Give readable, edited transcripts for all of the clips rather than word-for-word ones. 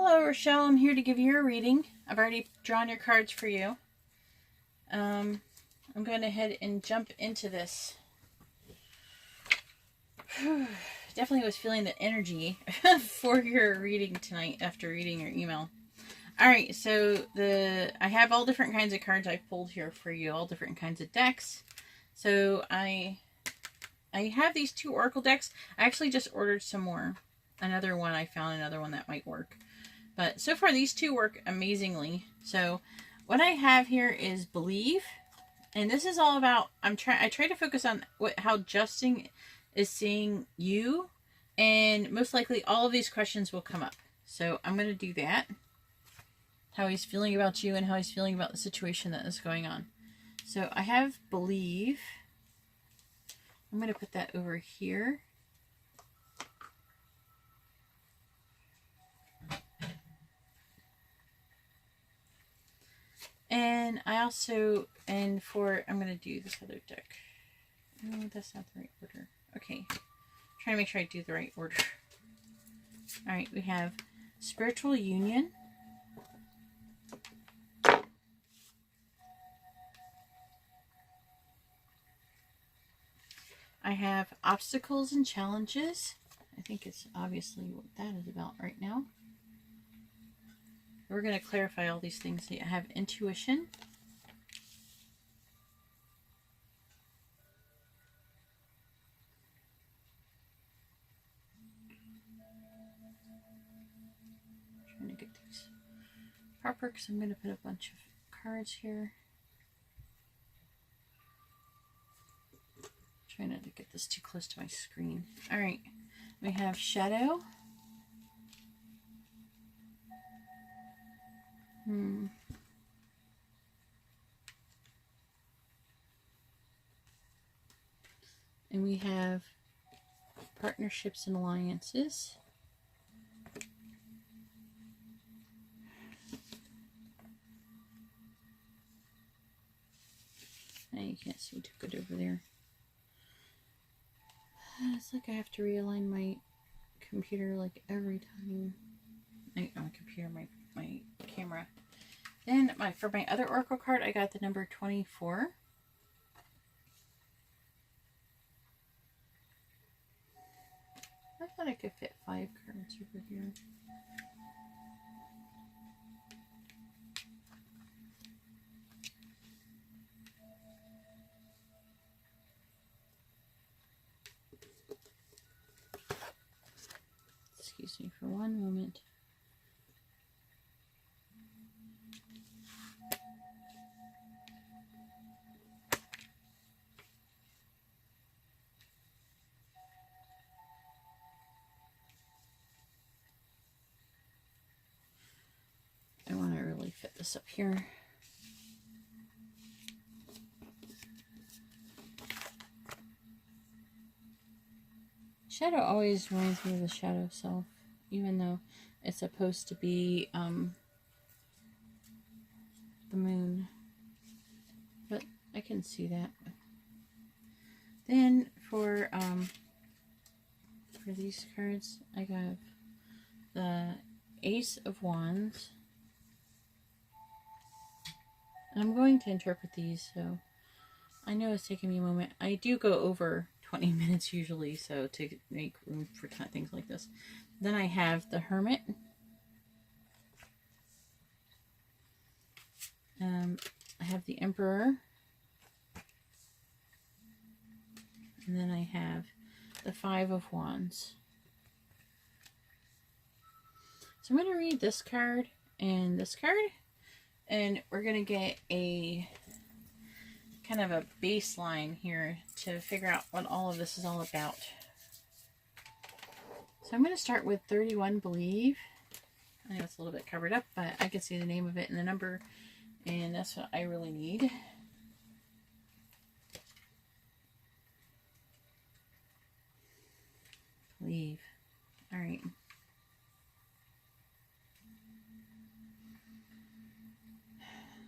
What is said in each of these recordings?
Hello, Rochelle. I'm here to give you a reading. I've already drawn your cards for you. I'm going ahead and jump into this. Definitely was feeling the energy for your reading tonight after reading your email. Alright, so I have all different kinds of cards I pulled here for you, all different kinds of decks. So I have these two Oracle decks. I actually just ordered some more. Another one, I found another one that might work. But so far, these two work amazingly. So what I have here is Believe. And this is all about, I try to focus on how Justin is seeing you. And most likely all of these questions will come up. So I'm going to do that. How he's feeling about you and how he's feeling about the situation that is going on. So I have Believe. I'm going to put that over here. And I'm going to do this other deck. No, that's not the right order. Okay. Trying to make sure I do the right order. Alright, we have Spiritual Union. I have Obstacles and Challenges. I think it's obviously what that is about right now. We're going to clarify all these things. I have Intuition. Trying to get these proper because I'm going to put a bunch of cards here. Trying not to get this too close to my screen. Alright, we have Shadow. And we have Partnerships and Alliances. Now you can't see too good over there. It's like I have to realign my computer like every time. My computer, my camera. Then for my other Oracle card, I got the number 24. I thought I could fit 5 cards over here. Excuse me for one moment. I want to really fit this up here. Shadow always reminds me of the shadow self, even though it's supposed to be the moon. But I can see that. Then for these cards, I got the Ace of Wands. And I'm going to interpret these, so I know it's taking me a moment. I do go over 20 minutes usually, so to make room for things like this. Then I have the Hermit. I have the Emperor. And then I have the Five of Wands. So I'm going to read this card and this card. And we're going to get a kind of a baseline here to figure out what all of this is all about. So I'm going to start with 31 Believe. I know it's a little bit covered up, but I can see the name of it and the number, and that's what I really need. Believe. All right.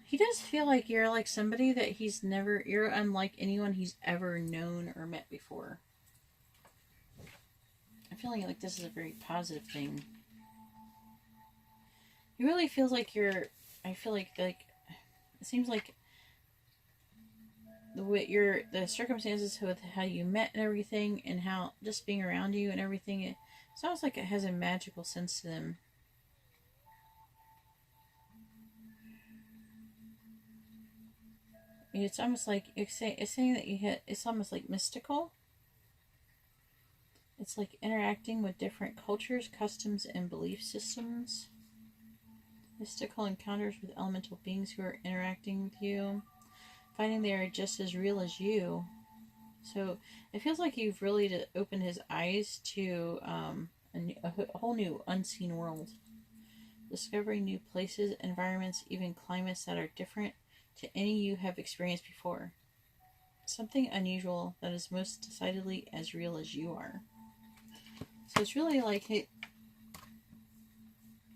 He does feel like you're like somebody that you're unlike anyone he's ever known or met before. I'm feeling like this is a very positive thing. He really feels like you're. I feel like it seems like the circumstances with how you met and everything, and how just being around you and everything. It sounds like it has a magical sense to them. It's almost like it's saying that it's almost like mystical. It's like interacting with different cultures, customs, and belief systems. Mystical encounters with elemental beings who are interacting with you, finding they are just as real as you. So it feels like you've really opened his eyes to a whole new unseen world. Discovering new places, environments, even climates that are different to any you have experienced before. Something unusual that is most decidedly as real as you are. So it's really like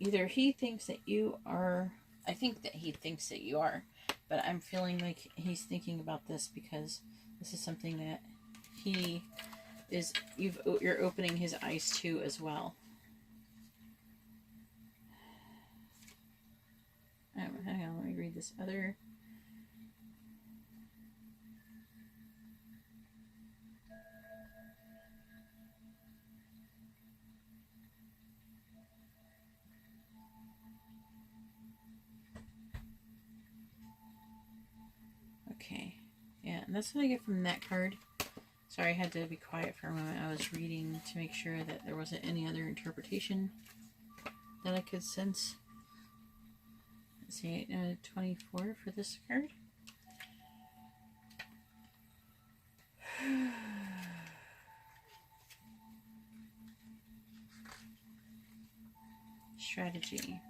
either he thinks that you are. I think that he thinks that you are, but I'm feeling like he's thinking about this because this is something that you're opening his eyes to as well. Hang on, let me read this other. Okay, yeah, and that's what I get from that card. Sorry, I had to be quiet for a moment. I was reading to make sure that there wasn't any other interpretation that I could sense. Let's see, 24 for this card. Strategy.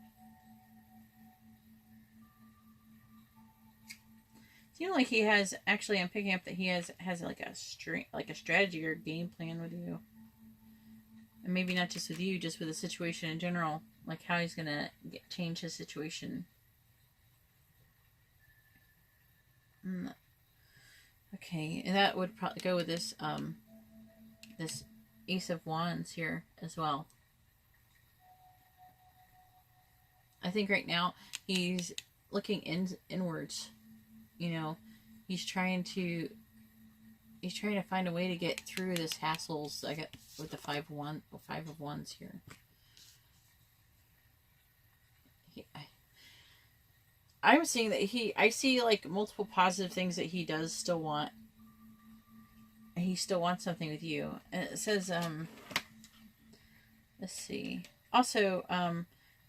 Seems like he has actually. I'm picking up that he has like a strategy or game plan with you, and maybe not just with you, just with the situation in general, like how he's gonna change his situation. Okay, and that would probably go with this this Ace of Wands here as well. I think right now he's looking inwards. You know, he's trying to find a way to get through this hassles. I got with the Five of Wands here. I'm seeing that I see like multiple positive things that he does still want. He still wants something with you. And it says, let's see. Also,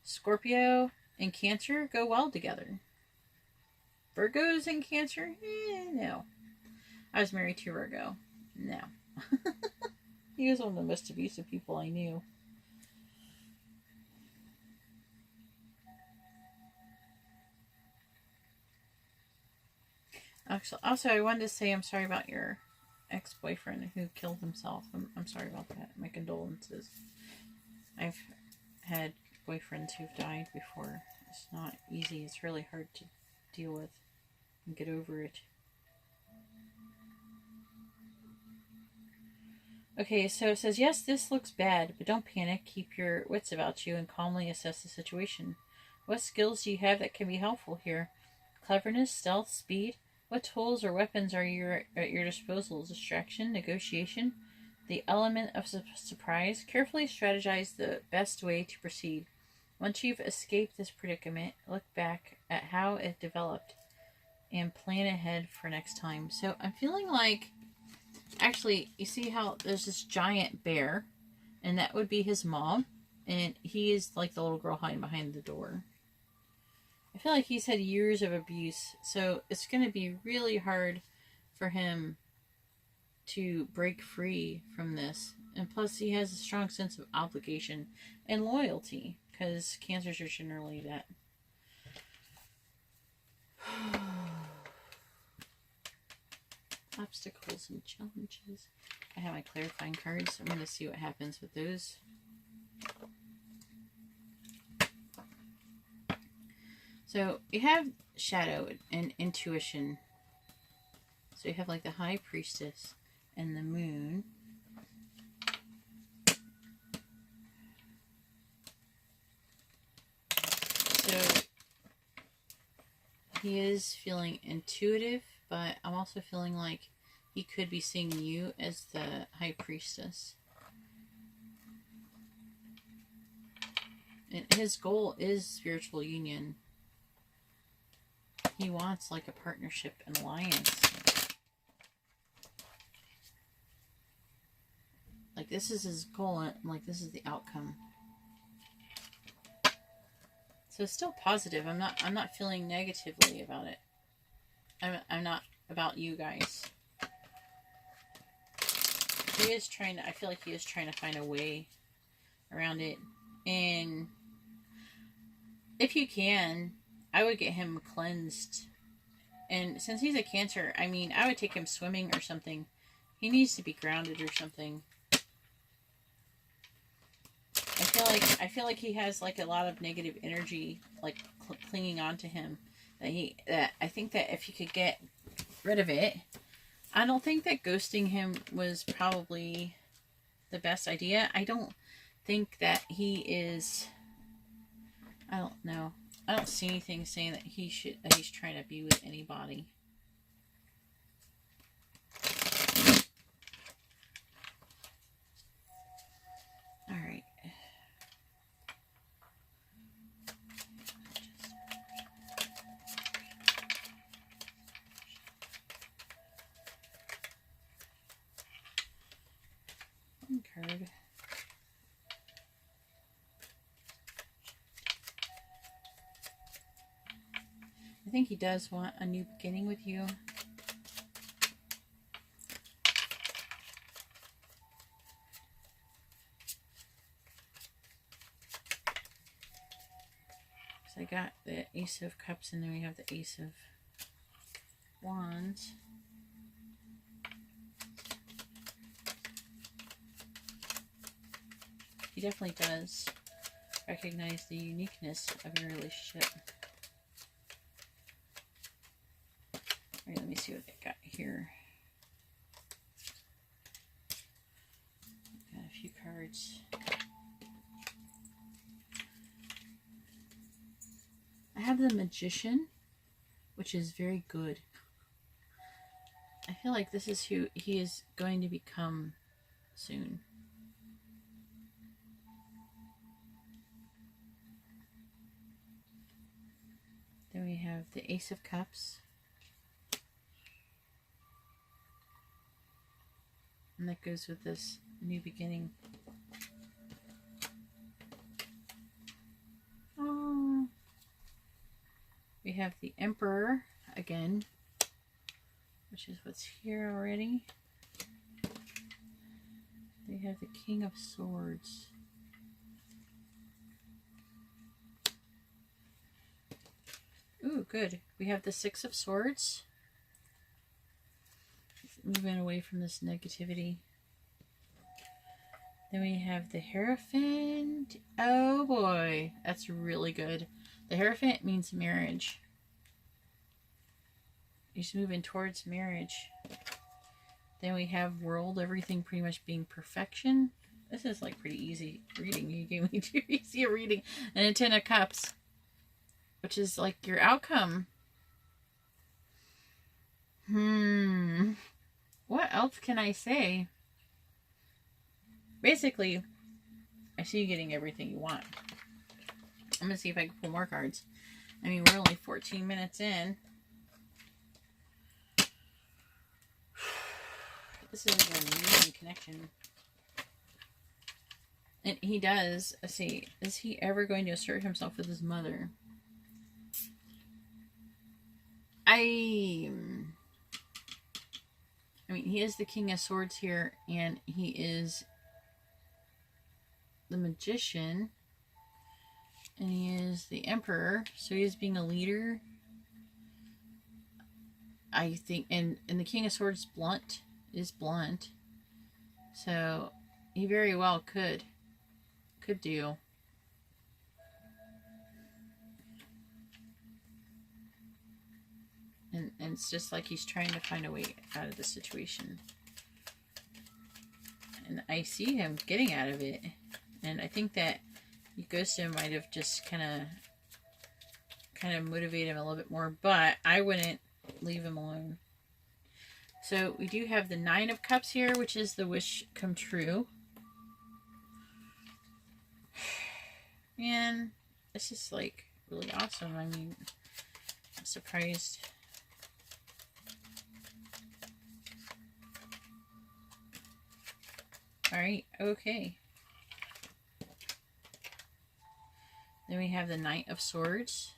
Scorpio and Cancer go well together. Virgos and Cancer? No. I was married to Virgo. No. He was one of the most abusive people I knew. Actually, also, I wanted to say I'm sorry about your ex-boyfriend who killed himself. I'm sorry about that. My condolences. I've had boyfriends who've died before. It's not easy. It's really hard to deal with and get over it. Okay, so it says, yes, this looks bad, but don't panic. Keep your wits about you and calmly assess the situation. What skills do you have that can be helpful here? Cleverness, stealth, speed? What tools or weapons are at your disposal? Distraction, negotiation, the element of surprise? Carefully strategize the best way to proceed. Once you've escaped this predicament, look back at how it developed and plan ahead for next time. So I'm feeling like, actually, you see how there's this giant bear, and that would be his mom, and he is like the little girl hiding behind the door. I feel like he's had years of abuse, so it's going to be really hard for him to break free from this. And plus, he has a strong sense of obligation and loyalty, because cancers are generally that. Obstacles and challenges. I have my clarifying cards. I'm going to see what happens with those. So you have shadow and intuition. So you have like the High Priestess and the Moon. So he is feeling intuitive, but I'm also feeling like he could be seeing you as the High Priestess. And his goal is spiritual union. He wants like a partnership and alliance. Like this is his goal, and like this is the outcome. So it's still positive. I'm not feeling negatively about it. I'm not about you guys. He is trying to, I feel like he is trying to find a way around it. And if you can, I would get him cleansed. And since he's a Cancer, I mean, I would take him swimming or something. He needs to be grounded or something. I feel like he has like a lot of negative energy like clinging on to him. That I think that if he could get rid of it, I don't think that ghosting him was probably the best idea. I don't think that he is. I don't know. I don't see anything saying that he's trying to be with anybody. All right. One card. I think he does want a new beginning with you. So I got the Ace of Cups and then we have the Ace of Wands. He definitely does recognize the uniqueness of your relationship. Alright, let me see what they got here. Got a few cards. I have the Magician, which is very good. I feel like this is who he is going to become soon. Then we have the Ace of Cups. And that goes with this new beginning. Oh. We have the Emperor again, which is what's here already. They have the King of Swords. Ooh, good. We have the Six of Swords. Moving away from this negativity. Then we have the Hierophant. Oh boy, that's really good. The Hierophant means marriage. He's moving towards marriage. Then we have World, everything pretty much being perfection. This is like pretty easy reading. You gave me too easy a reading. And a Ten of Cups, which is like your outcome. What else can I say? Basically, I see you getting everything you want. I'm going to see if I can pull more cards. I mean, we're only 14 minutes in. This is an amazing connection. And he does, let's see, is he ever going to assert himself with his mother? I mean, he is the King of Swords here, and he is the Magician, and he is the Emperor, so he is being a leader. I think, and the King of Swords is blunt, so he very well could do. And it's just like he's trying to find a way out of the situation. And I see him getting out of it. And I think that Ghost might have just kind of kind of motivate him a little bit more, but I wouldn't leave him alone. So we do have the Nine of Cups here, which is the wish come true. And it's just like really awesome. I mean, I'm surprised. Alright, okay. Then we have the Knight of Swords,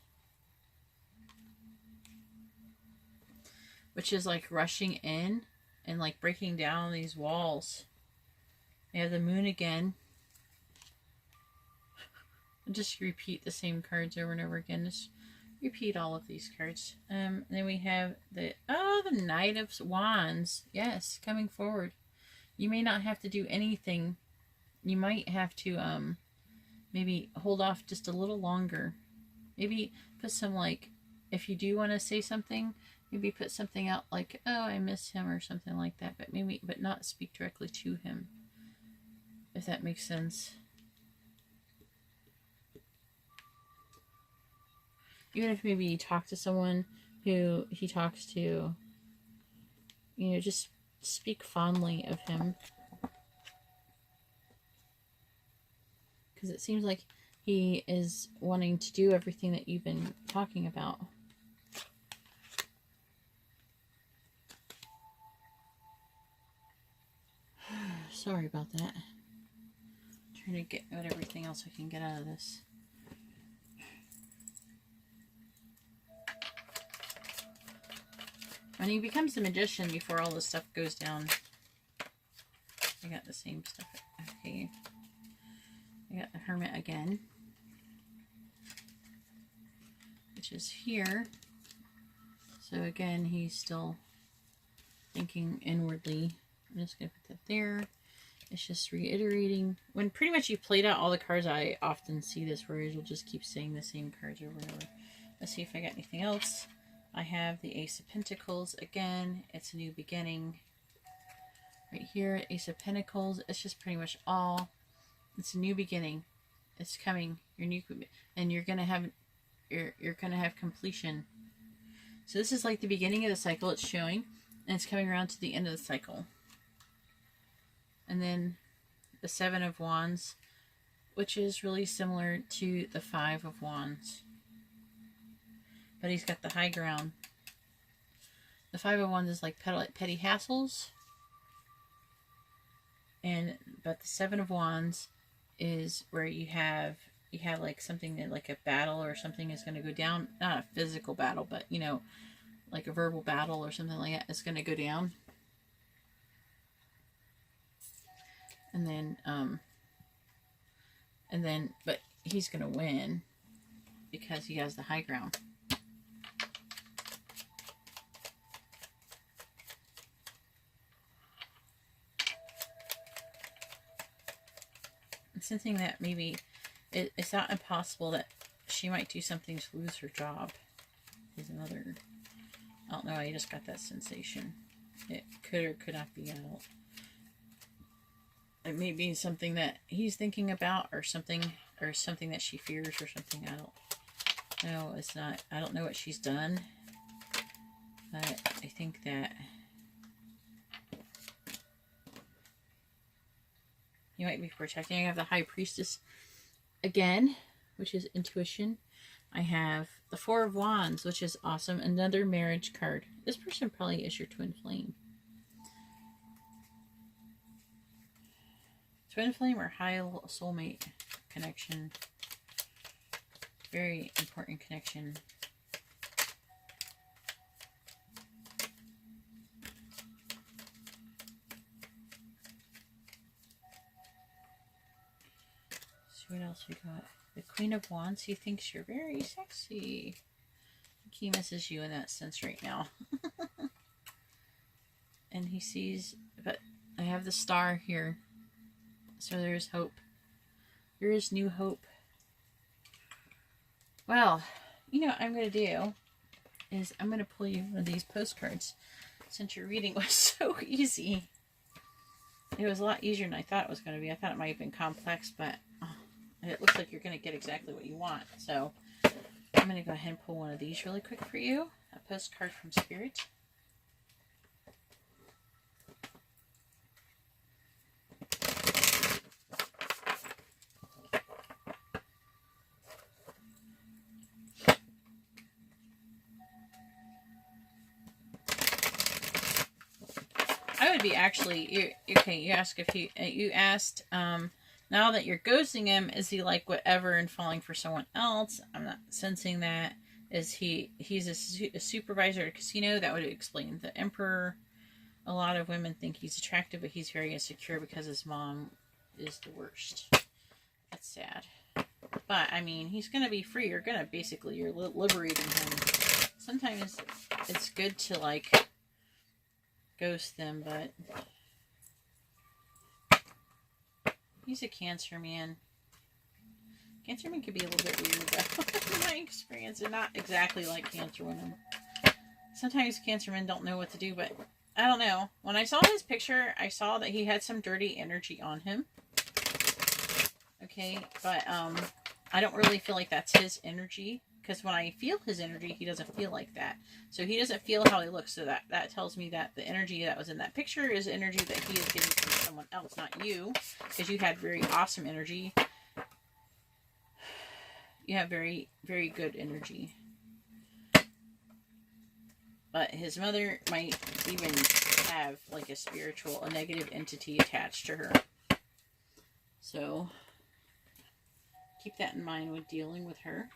which is like rushing in and like breaking down these walls. We have the Moon again. Just repeat the same cards over and over again. Just repeat all of these cards. Then we have the Knight of Wands. Yes, coming forward. You may not have to do anything. You might have to maybe hold off just a little longer. Maybe put some, like, if you do want to say something, maybe put something out like, oh, I miss him or something like that. But not speak directly to him, if that makes sense. Even if maybe you talk to someone who he talks to, you know, just speak fondly of him. Because it seems like he is wanting to do everything that you've been talking about. Sorry about that. I'm trying to get out everything else I can get out of this. When he becomes the Magician before all this stuff goes down. I got the same stuff. Okay. I got the Hermit again, which is here. So again, he's still thinking inwardly. I'm just going to put that there. It's just reiterating. When pretty much you played out all the cards, I often see this where you'll just keep saying the same cards over and over. Let's see if I got anything else. I have the Ace of Pentacles again. It's a new beginning. Right here, Ace of Pentacles. It's just pretty much all. It's a new beginning. It's coming. Your new, and you're gonna have, you're gonna have completion. So this is like the beginning of the cycle. It's showing, and it's coming around to the end of the cycle. And then the Seven of Wands, which is really similar to the Five of Wands. But he's got the high ground. The Five of Wands is like petty hassles. But the Seven of Wands is where you have like something that, like a battle or something is going to go down. Not a physical battle, but you know, like a verbal battle or something like that is going to go down. And then, but he's going to win because he has the high ground. I'm sensing that maybe it's not impossible that she might do something to lose her job. Is another, I don't know, I just got that sensation. It could or could not be out. It may be something that he's thinking about, or something that she fears, or something. I don't know. It's not. I don't know what she's done, but I think that you might be protecting. I have the High Priestess again, which is intuition. I have the Four of Wands, which is awesome. Another marriage card. This person probably is your twin flame. Twin flame or high soulmate connection. Very important connection. See what else we got. The Queen of Wands. He thinks you're very sexy. He misses you in that sense right now. And he sees, but I have the Star here. So there's hope. There is new hope. Well, you know what I'm going to do is I'm going to pull you one of these postcards. Since your reading was so easy. It was a lot easier than I thought it was going to be. I thought it might have been complex, but it looks like you're going to get exactly what you want. So I'm going to go ahead and pull one of these really quick for you. A postcard from Spirit. I would be actually, okay, you asked if you asked, now that you're ghosting him, is he like whatever and falling for someone else? I'm not sensing that. Is he's a supervisor at a casino? That would explain the Emperor. A lot of women think he's attractive, but he's very insecure because his mom is the worst. That's sad. But, I mean, he's going to be free. You're liberating him. Sometimes it's good to, like, ghost them, but he's a Cancer man. Cancer men could be a little bit weird, though. In my experience, they're not exactly like Cancer women. Sometimes Cancer men don't know what to do, but I don't know. When I saw his picture, I saw that he had some dirty energy on him. Okay, but I don't really feel like that's his energy, because when I feel his energy, he doesn't feel like that. So he doesn't feel how he looks, so that tells me that the energy that was in that picture is energy that he is getting from someone else, not you, because you had very awesome energy. You have very, very good energy. But his mother might even have like a negative entity attached to her. So keep that in mind when dealing with her.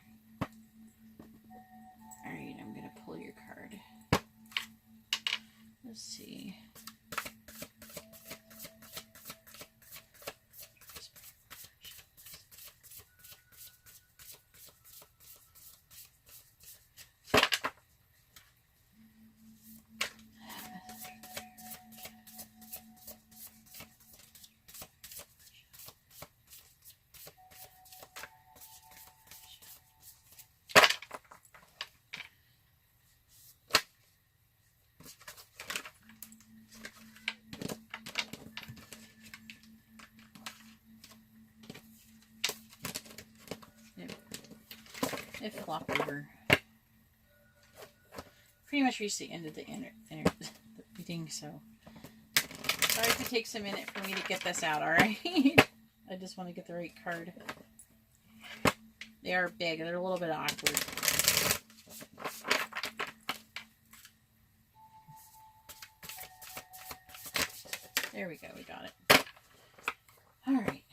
Alright, I'm going to pull your card. Let's see. It flopped over. Pretty much reached the end of the reading, so sorry if it takes a minute for me to get this out, alright? I just want to get the right card. They are big, they're a little bit awkward. There we go, we got it. Alright.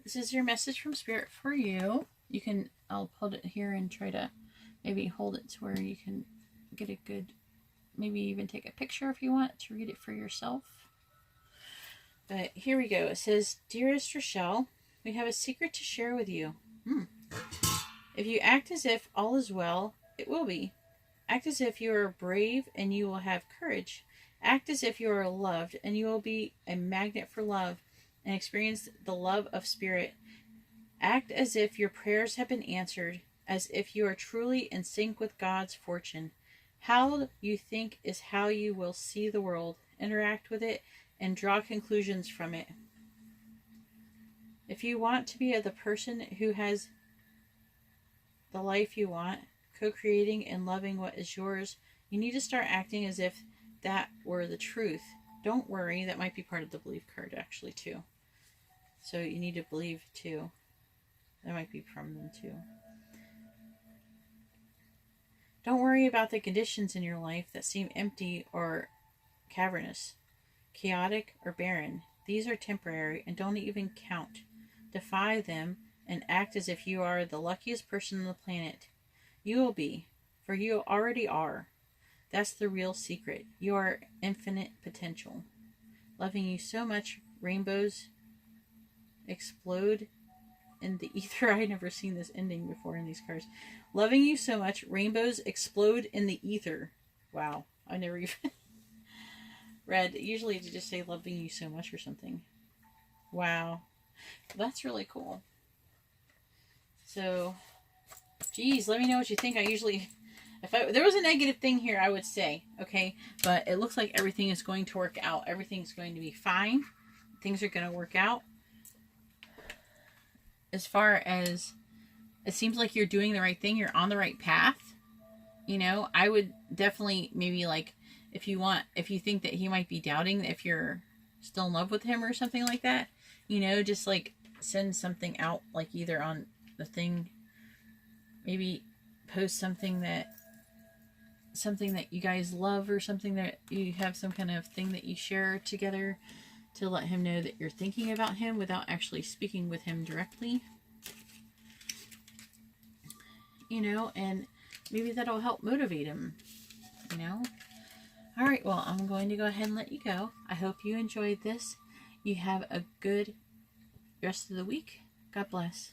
This is your message from Spirit for you. I'll put it here and try to maybe hold it to where you can get a good, maybe even take a picture if you want to read it for yourself. But here we go. It says, Dearest Rochelle, we have a secret to share with you. If you act as if all is well, it will be. Act as if you are brave and you will have courage. Act as if you are loved and you will be a magnet for love and experience the love of Spirit. Act as if your prayers have been answered, as if you are truly in sync with God's fortune. How you think is how you will see the world, interact with it, and draw conclusions from it. If you want to be the person who has the life you want, co-creating and loving what is yours, you need to start acting as if that were the truth. Don't worry, that might be part of the belief card actually too. So you need to believe too. That might be from them too. Don't worry about the conditions in your life that seem empty or cavernous, chaotic or barren. These are temporary and don't even count. Defy them and act as if you are the luckiest person on the planet. You will be, for you already are. That's the real secret. You are infinite potential. Loving you so much, rainbows explode in the ether. I've never seen this ending before in these cards. Loving you so much, rainbows explode in the ether. Wow, I never even read. Usually to just say loving you so much or something. Wow, that's really cool. So, geez, let me know what you think. I If there was a negative thing here, I would say, okay, but it looks like everything is going to work out. Everything's going to be fine. Things are going to work out. As far as it seems like you're doing the right thing, you're on the right path. You know, I would definitely maybe like if you think that he might be doubting if you're still in love with him or something like that, you know, just like send something out, like either on the thing, maybe post something that you guys love, or something that you have some kind of thing that you share together to let him know that you're thinking about him without actually speaking with him directly. You know, and maybe that'll help motivate him, you know. All right, well, I'm going to go ahead and let you go. I hope you enjoyed this. You have a good rest of the week. God bless.